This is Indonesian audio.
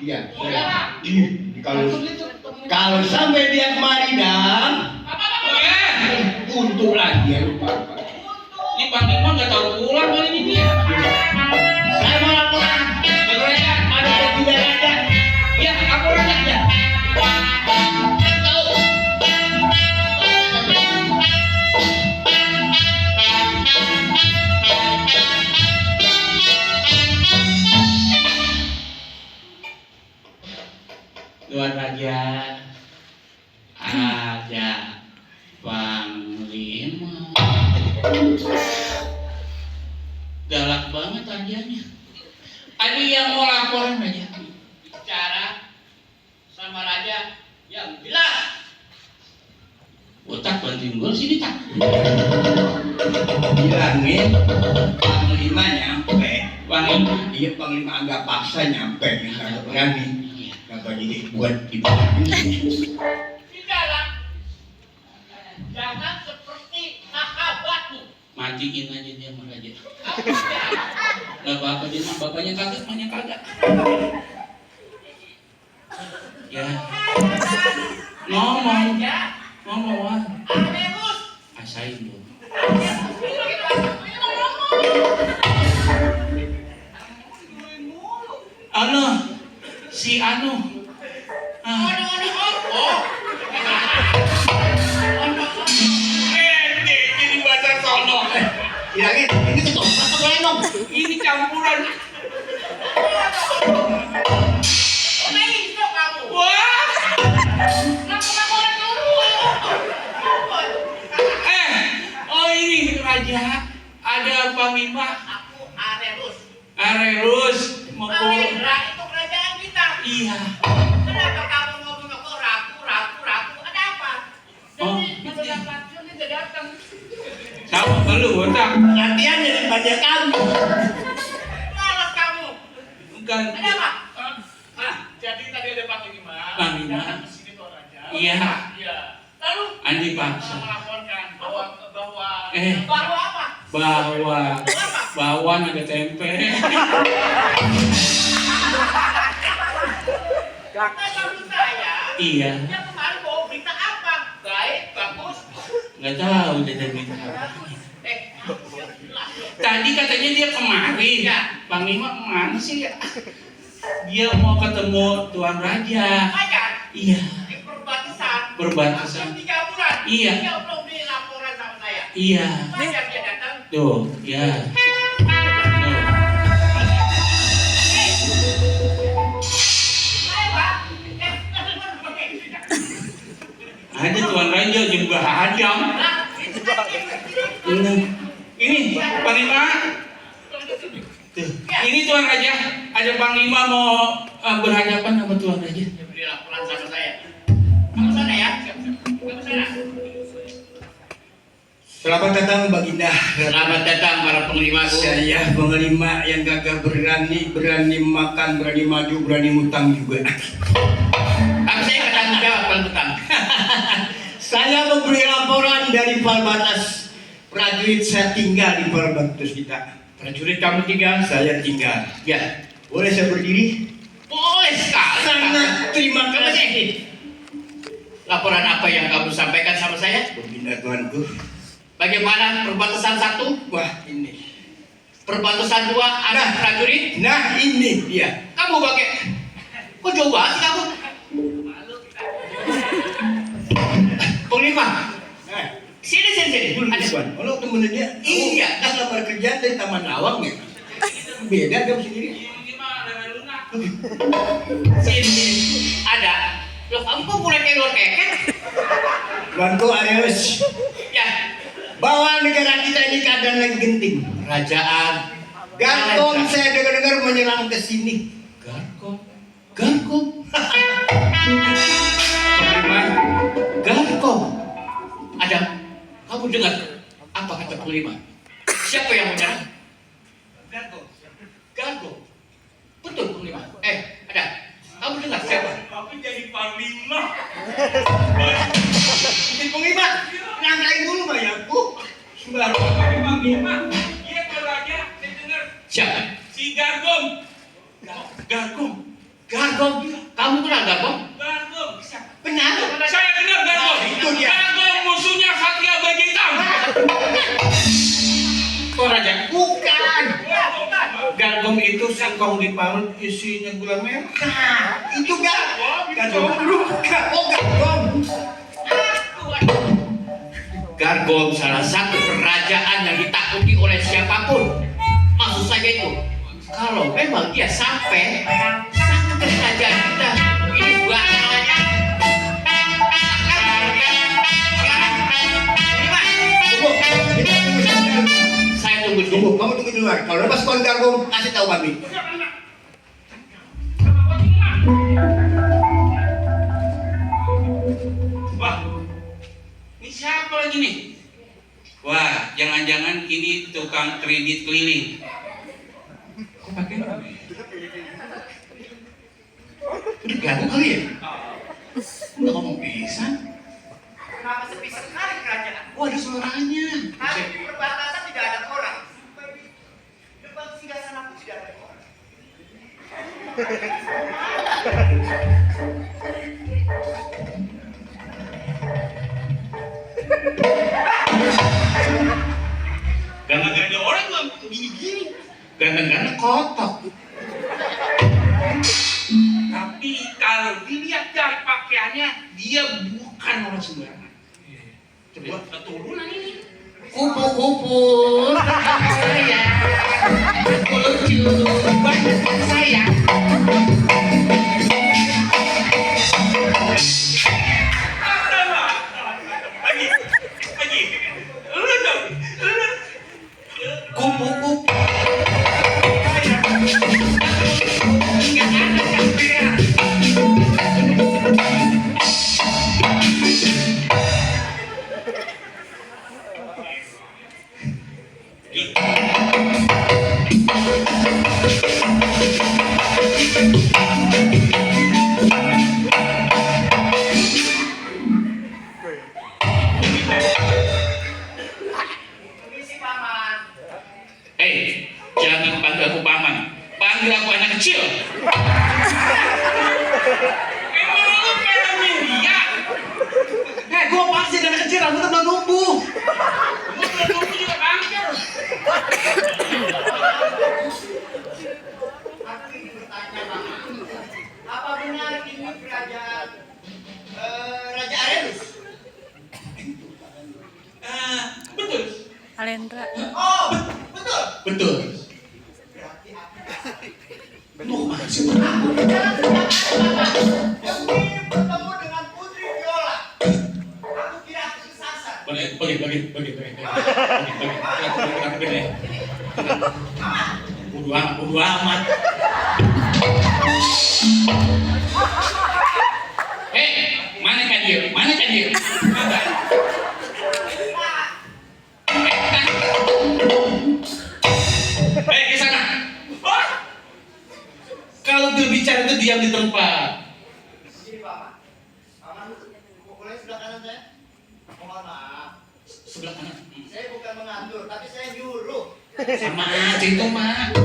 Iya. Kalau sampai dia kemari dan untuk lagi ya lupa. Ini Pak Bima nggak tahu pulang kali ini dia. Saya mau laporan. Mereka ada ketiga aja. Ya, laporan aja. Tuan Raja, ada Panglima. Galak banget rajanya. Ada yang mau laporan aja. Bicara sama raja yang jelas. Otak bantuin gue sini tak. Bilangin Panglima nyampe. Panglima. Iya Panglima agak paksa nyampe, nggak berani. Kenapa jadi buat dibilangin? Bicara. Jangan seperti sahabatmu. Matiin aja dia sama raja. Gak apa-apa dia mah bapaknya kagak, mamanya kagak. Ya. Ngomong. Ngomong. Anemus. Asain dulu. Anu, si Anu. Jadi bahasa sono. Bilangin, ini ketoprak atau lenong? Ini campuran. Mengiso kamu. Wah. Laporan dulu. Oh ini raja. Ada Panglima. Aku Anemus. Arelus mau Mahendra itu kerajaan kita. iya. Kenapa kamu ngomong aku ragu? Ada apa? Oh, Jadi kalau latihan ini tidak datang. Sama lu otak. Latihan jadi banyak kamu. Malas kamu. Bukan. Ada apa? Nah, jadi tadi ada Panglima. Panglima. Datang ke sini Tuan Raja. Iya. Iya. Lalu Andi paksa. Melaporkan bahwa bahwa apa? Bawang ada tempe. Maksud saya. Iya. Yang kemarin bawa berita apa? Baik, bagus. Nggak tahu dia dari apa. Tadi katanya dia kemari. Ya. Panglima kemana sih ya? Dia mau ketemu Tuan Raja. Makan. Iya. Di perbatasan. Perbatasan. Hampir 3 bulan. Iya. Dia belum beli laporan sama saya. Iya. Makan dia datang. Tuh, ya. Tuh. Saya Pak. Ada Tuan Raja juga ada. Ini Panglima. Tuh. Ini Tuan Raja. Ada Panglima mau berhadapan sama Tuan Raja. Dia beli laporan sama saya. Kamu sana ya. Kamu sana. Selamat datang Baginda. Selamat datang para penglimaku. Saya Panglima yang gagah berani makan, berani maju, berani ngutang juga. Tapi saya nggak tanggung jawab kalau hutang. Saya memberi laporan dari Palbatas. Prajurit saya tinggal di Palbatas kita. Prajurit kamu tinggal. Saya tinggal. Ya. Boleh saya berdiri? Boleh sekali. Sangat terima kasih. Laporan apa yang kamu sampaikan sama saya? Baginda Tuanku. Bagaimana perbatasan 1? Wah ini. Perbatasan 2 ada prajurit? Nah ini dia. Kamu pakai. Kok jauh banget sih kamu? Panglima. Nah, Sini. dulu Ada. Tuan. Kalau temen dia. Iya. Kan lamar kerja dari Taman Lawang ya. Beda dong sendiri. Sini. Ada. Loh kamu kok mulai keluar keket? Tuanku Areus. Ya. Bahwa negara kita ini keadaan lagi genting. Kerajaan. Garkon saya dengar-dengar menyerang ke sini. Garkon. Panglima, Garkon. Ada. Kamu dengar apa kata Panglima? Siapa yang menyerang? Gargo. Betul Panglima. Ada. Kamu dengar siapa? Tapi jadi Panglima. ini Panglima, nyangkain dulu bayarku. Sembarang. Panglima. Dia Tuan Raja. Saya dengar Siapa? si Gargom. Garkon. Gargom, kamu kenal Gargom? Gargom. Siapa? Benar. Saya kenal Gargom. Nah, itu dia. Gargom musuhnya Satria Baju Hitam. Oh Raja, Bukan. Gargom itu singkong diparut isinya gula merah. Nah, itu Gargom. Bukan. Oh, Gargom. Gargom salah satu kerajaan yang ditakuti oleh siapapun. Maksud saya itu, kalau memang dia sampai ke kerajaan kita, ini bakalan Tunggu. Kita tunggu sebentar. saya tunggu Tunggu. dulu. Kamu tunggu di luar. Kalau lepas tuan Gargom, kasih tahu kami. Wah, ini siapa lagi nih? Wah, jangan-jangan ini tukang kredit keliling. Kok pakai ini? Udah gaduh kali ya? Udah ngomong pisan. Kenapa sepi sekali kerajaan? Oh ada suaranya. Hari di perbatasan tidak ada orang. Depan singgasana pun tidak ada orang. Ganteng Gak ada orang yang gini-gini. ganteng kotok. Tapi kalau dilihat dari pakaiannya, dia bukan orang sembarangan. Coba keturunan ini. Kupu-kupu saya, lucu banget saya. Lagi. Lu dong. Kupu-kupu. Permisi paman. Jangan panggil aku paman. Panggil aku anak kecil. Emang lu pengen dia? Gue pasti anak kecil rambutnya belum numbuh. Lu juga bangker. Aku ingin bertanya paman. Apa benar ini kerajaan Raja Arenus? Betul. Alendra. Oh, betul. Betul. Berarti aku Lu kemana sih? Aku bicara tentang paman. Demi bertemu dengan Putri Viola. Aku kira aku kesasar. Bagi. Bodo amat. Mana kan dia? Ke sana. Kalau berbicara itu diam di tempat. Sini paman. Paman, boleh sebelah kanan saya? Mohon maaf. Sebelah kanan. Saya bukan mengatur, tapi saya nyuruh. Sama aja itu mah.